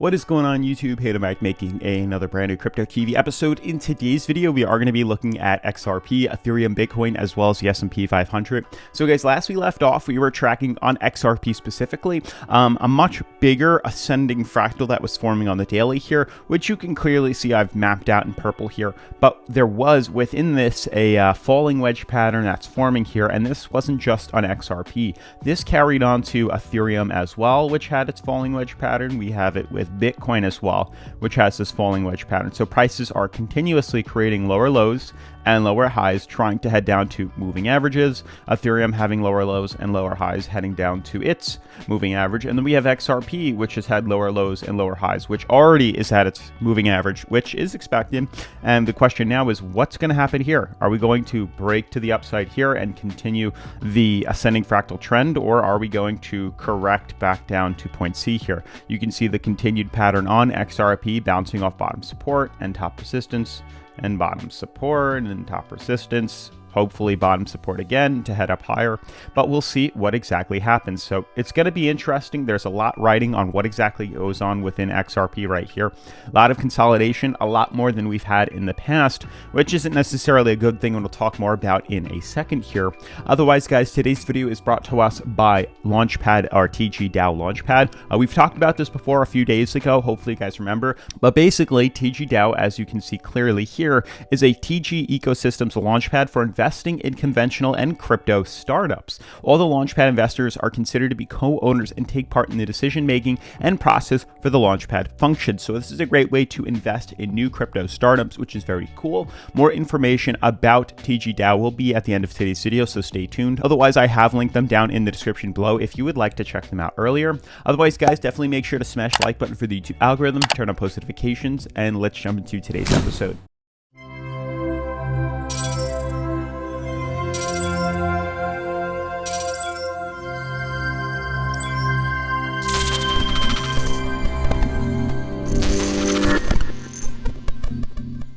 What is going on YouTube? Hey, Mike making another brand new Crypto TV episode. In today's video, we are going to be looking at XRP, Ethereum, Bitcoin, as well as the S&P 500. So guys, last we left off, we were tracking on XRP specifically, a much bigger ascending fractal that was forming on the daily here, which you can clearly see I've mapped out in purple here. But there was within this a falling wedge pattern that's forming here, and this wasn't just on XRP. This carried on to Ethereum as well, which had its falling wedge pattern. We have it with Bitcoin as well, which has this falling wedge pattern. So prices are continuously creating lower lows and lower highs, trying to head down to moving averages. Ethereum having lower lows and lower highs, heading down to its moving average. And then we have XRP, which has had lower lows and lower highs, which already is at its moving average, which is expected. And the question now is, what's going to happen here? Are we going to break to the upside here and continue the ascending fractal trend, or are we going to correct back down to point C here? You can see the continued pattern on XRP bouncing off bottom support and top resistance, and bottom support and top resistance, hopefully bottom support again to head up higher, but we'll see what exactly happens. So it's going to be interesting. There's a lot riding on what exactly goes on within XRP right here. A lot of consolidation, a lot more than we've had in the past, which isn't necessarily a good thing, and we'll talk more about in a second here. Otherwise, guys, today's video is brought to us by Launchpad, our TG-DAO Launchpad. We've talked about this before a few days ago. Hopefully you guys remember, but basically TG-DAO, as you can see clearly here, is a TG ecosystems launchpad for investing in conventional and crypto startups. All the Launchpad investors are considered to be co-owners and take part in the decision-making and process for the Launchpad function. So this is a great way to invest in new crypto startups, which is very cool. More information about TG-DAO will be at the end of today's video, so stay tuned. Otherwise, I have linked them down in the description below if you would like to check them out earlier. Otherwise, guys, definitely make sure to smash the like button for the YouTube algorithm, turn on post notifications, and let's jump into today's episode.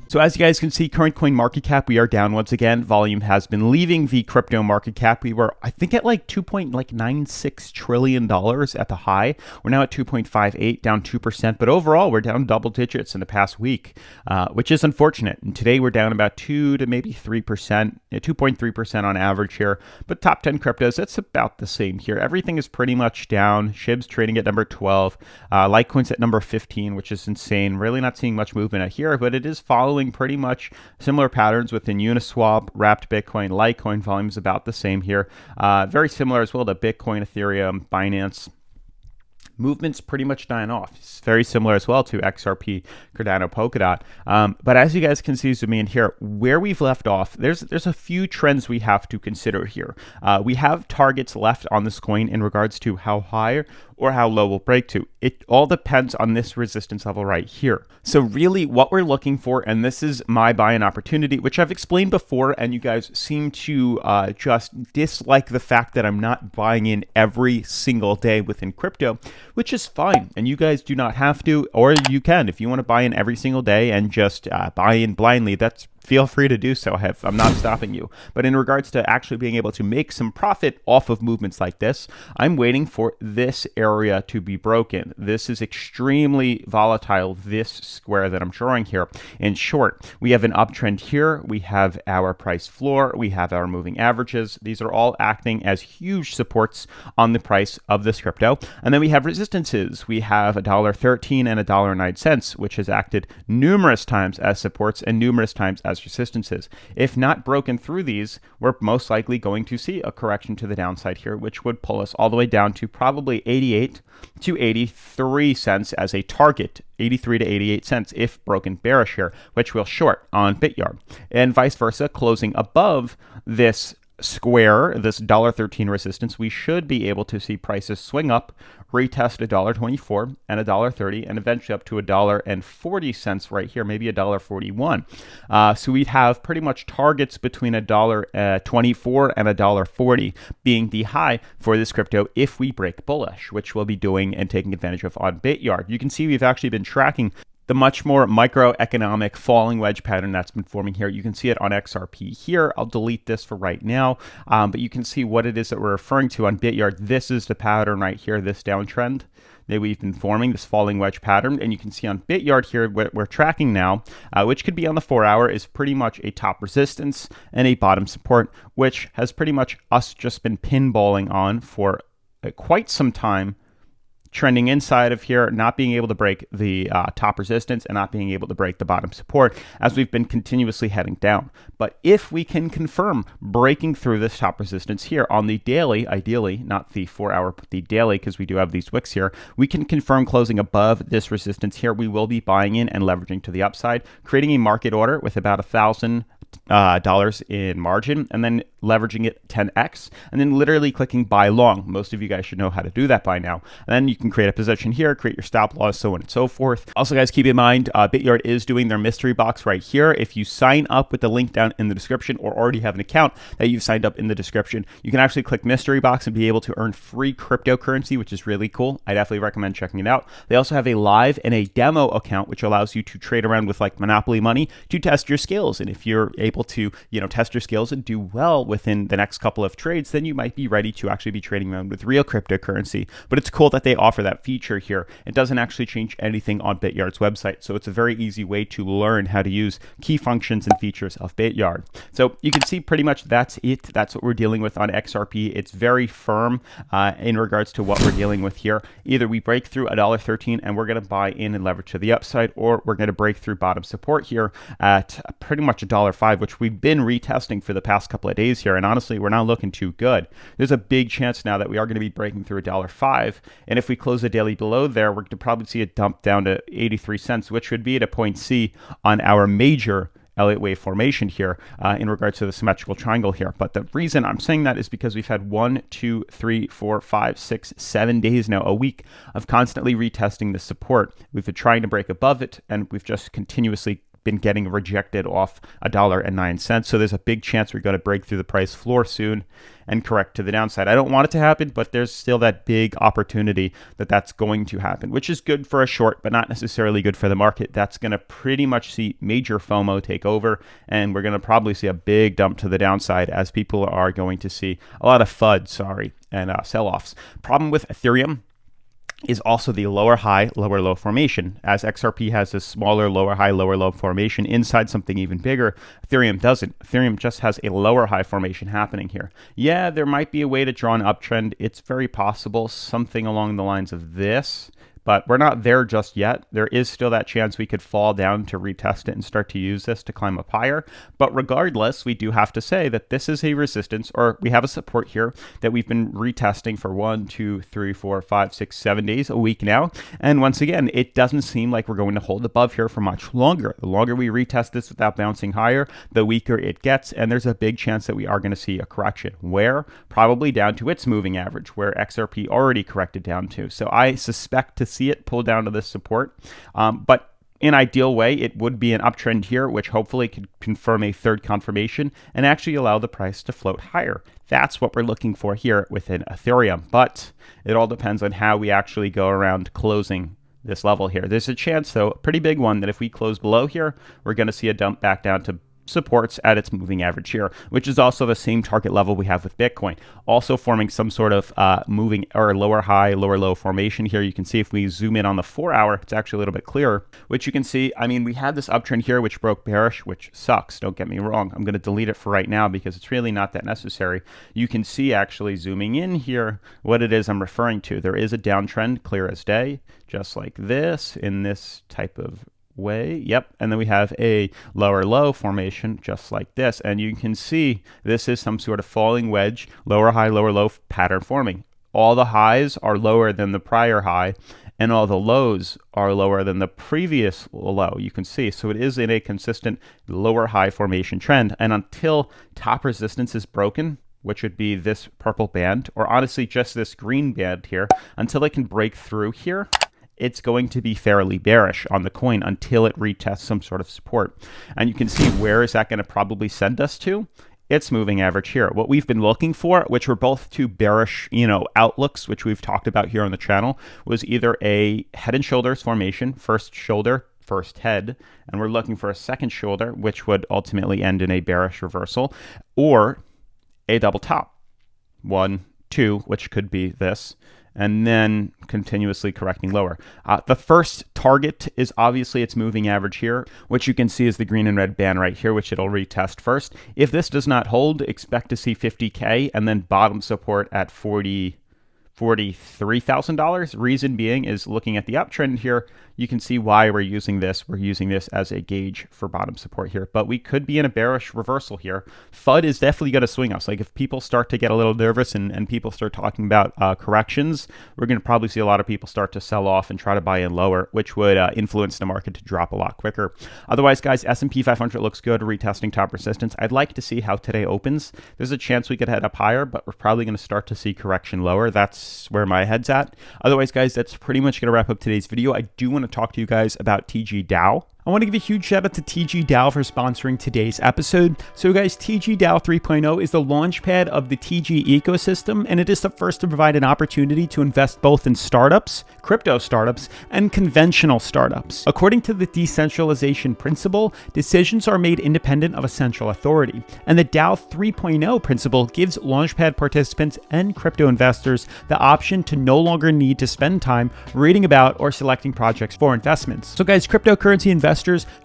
So as you guys can see, current coin market cap, we are down once again. Volume has been leaving the crypto market cap. We were, I think, at like $2.96 trillion at the high. We're now at 2.58, down 2%. But overall, we're down double digits in the past week, which is unfortunate. And today we're down about 2 to maybe 3%, 2.3% on average here. But top 10 cryptos, that's about the same here. Everything is pretty much down. SHIB's trading at number 12. Litecoin's at number 15, which is insane. Really not seeing much movement out here, but it is following pretty much similar patterns within Uniswap, Wrapped Bitcoin, Litecoin volume is about the same here. Very similar as well to Bitcoin, Ethereum, Binance. Movement's pretty much dying off. It's very similar as well to XRP, Cardano, Polkadot. But as you guys can see, zoom in here, where we've left off, there's a few trends we have to consider here. We have targets left on this coin in regards to how high or how low we'll break to. It all depends on this resistance level right here. So really what we're looking for, and this is my buy-in opportunity, which I've explained before, and you guys seem to just dislike the fact that I'm not buying in every single day within crypto, which is fine. And you guys do not have to, or you can. If you want to buy in every single day and just buy in blindly, feel free to do so. I'm not stopping you. But in regards to actually being able to make some profit off of movements like this, I'm waiting for this area to be broken. This is extremely volatile, this square that I'm drawing here. In short, we have an uptrend here. We have our price floor. We have our moving averages. These are all acting as huge supports on the price of this crypto. And then we have resistances. We have $1.13 and $1.09, which has acted numerous times as supports and numerous times as resistances. If not broken through these, we're most likely going to see a correction to the downside here, which would pull us all the way down to probably 88 to 83 cents as a target, 83 to 88 cents if broken bearish here, which we'll short on Bityard, and vice versa, closing above this square, this $1.13 resistance, we should be able to see prices swing up, retest $1.24 and $1.30, and eventually up to $1.40 right here, maybe $1.41. So we'd have pretty much targets between $1.24 and $1.40 being the high for this crypto if we break bullish, which we'll be doing and taking advantage of on Bityard. You can see we've actually been tracking the much more microeconomic falling wedge pattern that's been forming here. You can see it on XRP here. I'll delete this for right now, but you can see what it is that we're referring to on Bityard. This is the pattern right here, this downtrend. that we've been forming, this falling wedge pattern. And you can see on Bityard here, what we're tracking now, which could be on the 4-hour, is pretty much a top resistance and a bottom support, which has pretty much us just been pinballing on for quite some time, trending inside of here, not being able to break the top resistance and not being able to break the bottom support as we've been continuously heading down. But if we can confirm breaking through this top resistance here on the daily, ideally, not the 4-hour, but the daily, because we do have these wicks here, we can confirm closing above this resistance here. We will be buying in and leveraging to the upside, creating a market order with about $1,000 in margin, and then leveraging it 10x, and then literally clicking buy long. Most of you guys should know how to do that by now. And then you can create a position here, create your stop loss, so on and so forth. Also, guys, keep in mind, Bityard is doing their mystery box right here. If you sign up with the link down in the description, or already have an account that you've signed up in the description, you can actually click mystery box and be able to earn free cryptocurrency, which is really cool. I definitely recommend checking it out. They also have a live and a demo account, which allows you to trade around with like Monopoly money to test your skills. And if you're able to, test your skills and do well within the next couple of trades, then you might be ready to actually be trading around with real cryptocurrency. But it's cool that they offer that feature here. It doesn't actually change anything on Bityard's website, so it's a very easy way to learn how to use key functions and features of Bityard. So you can see pretty much that's it. That's what we're dealing with on XRP. It's very firm in regards to what we're dealing with here. Either we break through $1.13 and we're going to buy in and leverage to the upside, or we're going to break through bottom support here at pretty much $1.05, which we've been retesting for the past couple of days here. And honestly, we're not looking too good. There's a big chance now that we are going to be breaking through $1.05. And if we close the daily below there, we're going to probably see it dump down to 83 cents, which would be at a point C on our major Elliott wave formation here in regards to the symmetrical triangle here. But the reason I'm saying that is because we've had 1, 2, 3, 4, 5, 6, 7 days now, a week of constantly retesting the support. We've been trying to break above it, and we've just continuously been getting rejected off $1.09. So there's a big chance we're going to break through the price floor soon and correct to the downside. I don't want it to happen, but there's still that big opportunity that that's going to happen, which is good for a short, but not necessarily good for the market. That's going to pretty much see major FOMO take over, and we're going to probably see a big dump to the downside as people are going to see a lot of FUD, and sell-offs. Problem with Ethereum is also the lower high, lower low formation. As XRP has a smaller lower high, lower low formation inside something even bigger, Ethereum doesn't. Ethereum just has a lower high formation happening here. Yeah, there might be a way to draw an uptrend. It's very possible, something along the lines of this, but we're not there just yet. There is still that chance we could fall down to retest it and start to use this to climb up higher. But regardless, we do have to say that this is a resistance, or we have a support here that we've been retesting for 1, 2, 3, 4, 5, 6, 7 days, a week now. And once again, it doesn't seem like we're going to hold above here for much longer. The longer we retest this without bouncing higher, the weaker it gets. And there's a big chance that we are going to see a correction. Where? Probably down to its moving average, where XRP already corrected down to. So I suspect to see it pull down to this support. But in ideal way, it would be an uptrend here, which hopefully could confirm a third confirmation and actually allow the price to float higher. That's what we're looking for here within Ethereum. But it all depends on how we actually go around closing this level here. There's a chance, though, a pretty big one, that if we close below here, we're going to see a dump back down to supports at its moving average here, which is also the same target level we have with Bitcoin, also forming some sort of moving or lower high, lower low formation here. You can see if we zoom in on the 4-hour, it's actually a little bit clearer, which you can see. I mean, we had this uptrend here, which broke bearish, which sucks. Don't get me wrong. I'm going to delete it for right now because it's really not that necessary. You can see actually zooming in here what it is I'm referring to. There is a downtrend, clear as day, just like this in this type of way. Yep. And then we have a lower low formation just like this. And you can see this is some sort of falling wedge, lower high, lower low pattern forming. All the highs are lower than the prior high, and all the lows are lower than the previous low. You can see. So it is in a consistent lower high formation trend. And until top resistance is broken, which would be this purple band, or honestly just this green band here, until it can break through here, it's going to be fairly bearish on the coin until it retests some sort of support. And you can see, where is that going to probably send us to? It's moving average here. What we've been looking for, which were both two bearish, outlooks, which we've talked about here on the channel, was either a head and shoulders formation, first shoulder, first head, and we're looking for a second shoulder, which would ultimately end in a bearish reversal, or a double top. 1, 2, which could be this, and then continuously correcting lower. The first target is obviously its moving average here, which you can see is the green and red band right here, which it'll retest first. If this does not hold, expect to see 50K and then bottom support at $43,000. Reason being is looking at the uptrend here, you can see why we're using this. We're using this as a gauge for bottom support here, but we could be in a bearish reversal here. FUD is definitely going to swing us. Like if people start to get a little nervous and people start talking about corrections, we're going to probably see a lot of people start to sell off and try to buy in lower, which would influence the market to drop a lot quicker. Otherwise, guys, S&P 500 looks good, retesting top resistance. I'd like to see how today opens. There's a chance we could head up higher, but we're probably going to start to see correction lower. That's where my head's at. Otherwise, guys, that's pretty much going to wrap up today's video. I do want to talk to you guys about TGDAO. I want to give a huge shout out to TGDAO for sponsoring today's episode. So guys, TGDAO 3.0 is the launchpad of the TG ecosystem, and it is the first to provide an opportunity to invest both in startups, crypto startups, and conventional startups. According to the decentralization principle, decisions are made independent of a central authority, and the DAO 3.0 principle gives launchpad participants and crypto investors the option to no longer need to spend time reading about or selecting projects for investments. So guys, cryptocurrency investors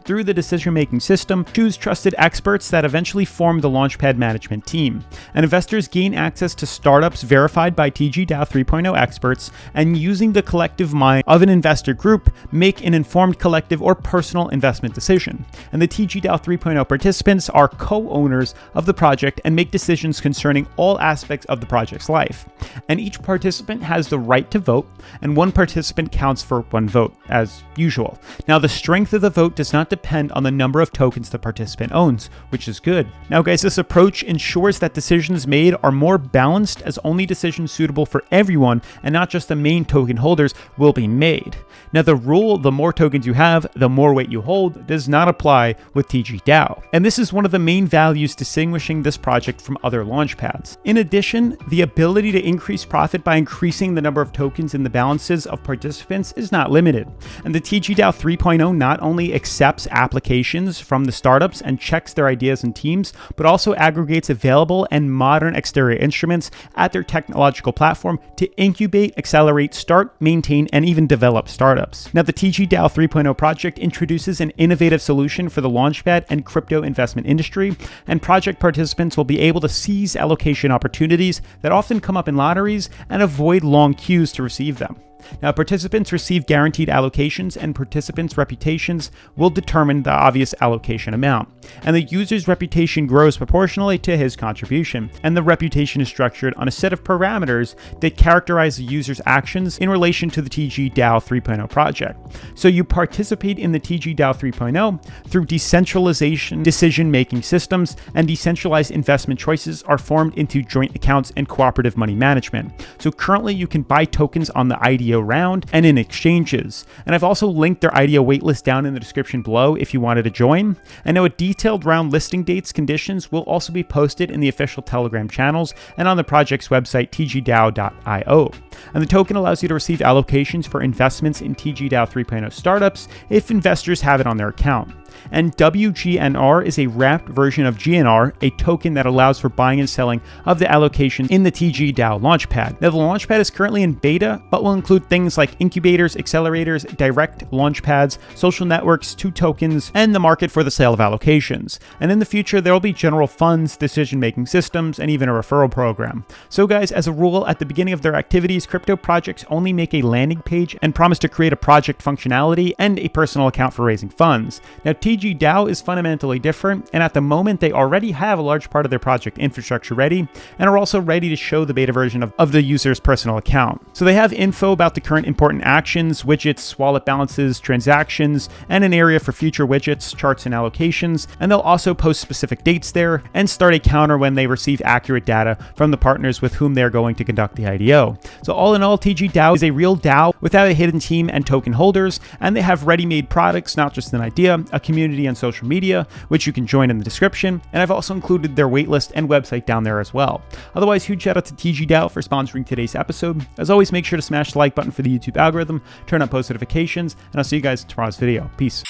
through the decision-making system choose trusted experts that eventually form the launchpad management team. And investors gain access to startups verified by TGDAO 3.0 experts, and using the collective mind of an investor group, make an informed collective or personal investment decision. And the TGDAO 3.0 participants are co-owners of the project and make decisions concerning all aspects of the project's life. And each participant has the right to vote, and one participant counts for one vote, as usual. Now, the strength of the vote does not depend on the number of tokens the participant owns, which is good. Now guys, this approach ensures that decisions made are more balanced, as only decisions suitable for everyone and not just the main token holders will be made. Now the rule, the more tokens you have, the more weight you hold, does not apply with TGDAO. And this is one of the main values distinguishing this project from other launchpads. In addition, the ability to increase profit by increasing the number of tokens in the balances of participants is not limited. And the TGDAO 3.0 not only accepts applications from the startups and checks their ideas and teams, but also aggregates available and modern exterior instruments at their technological platform to incubate, accelerate, start, maintain, and even develop startups. Now, the TGDAO 3.0 project introduces an innovative solution for the launchpad and crypto investment industry, and project participants will be able to seize allocation opportunities that often come up in lotteries and avoid long queues to receive them. Now, participants receive guaranteed allocations, and participants' reputations will determine the obvious allocation amount. And the user's reputation grows proportionally to his contribution, and the reputation is structured on a set of parameters that characterize the user's actions in relation to the TGDAO 3.0 project. So you participate in the TGDAO 3.0 through decentralization decision-making systems, and decentralized investment choices are formed into joint accounts and cooperative money management. So currently you can buy tokens on the IDO round and in exchanges. And I've also linked their IDO waitlist down in the description below if you wanted to join. And now a detailed round listing dates conditions will also be posted in the official Telegram channels and on the project's website, tgdao.io. And the token allows you to receive allocations for investments in TGDAO 3.0 startups if investors have it on their account. And WGNR is a wrapped version of GNR, a token that allows for buying and selling of the allocation in the TGDAO launchpad. Now, the launchpad is currently in beta, but will include things like incubators, accelerators, direct launchpads, social networks, 2 tokens, and the market for the sale of allocations. And in the future, there will be general funds, decision-making systems, and even a referral program. So guys, as a rule, at the beginning of their activities, crypto projects only make a landing page and promise to create a project functionality and a personal account for raising funds. Now, TGDAO is fundamentally different, and at the moment they already have a large part of their project infrastructure ready and are also ready to show the beta version of the user's personal account. So they have info about the current important actions, widgets, wallet balances, transactions, and an area for future widgets, charts, and allocations, and they'll also post specific dates there and start a counter when they receive accurate data from the partners with whom they're going to conduct the IDO. So all in all, TGDAO is a real DAO without a hidden team and token holders, and they have ready-made products, not just an idea, a community on social media, which you can join in the description, and I've also included their waitlist and website down there as well. Otherwise, huge shout out to TGDAO for sponsoring today's episode. As always, make sure to smash the like button for the YouTube algorithm, turn on post notifications, and I'll see you guys in tomorrow's video. Peace.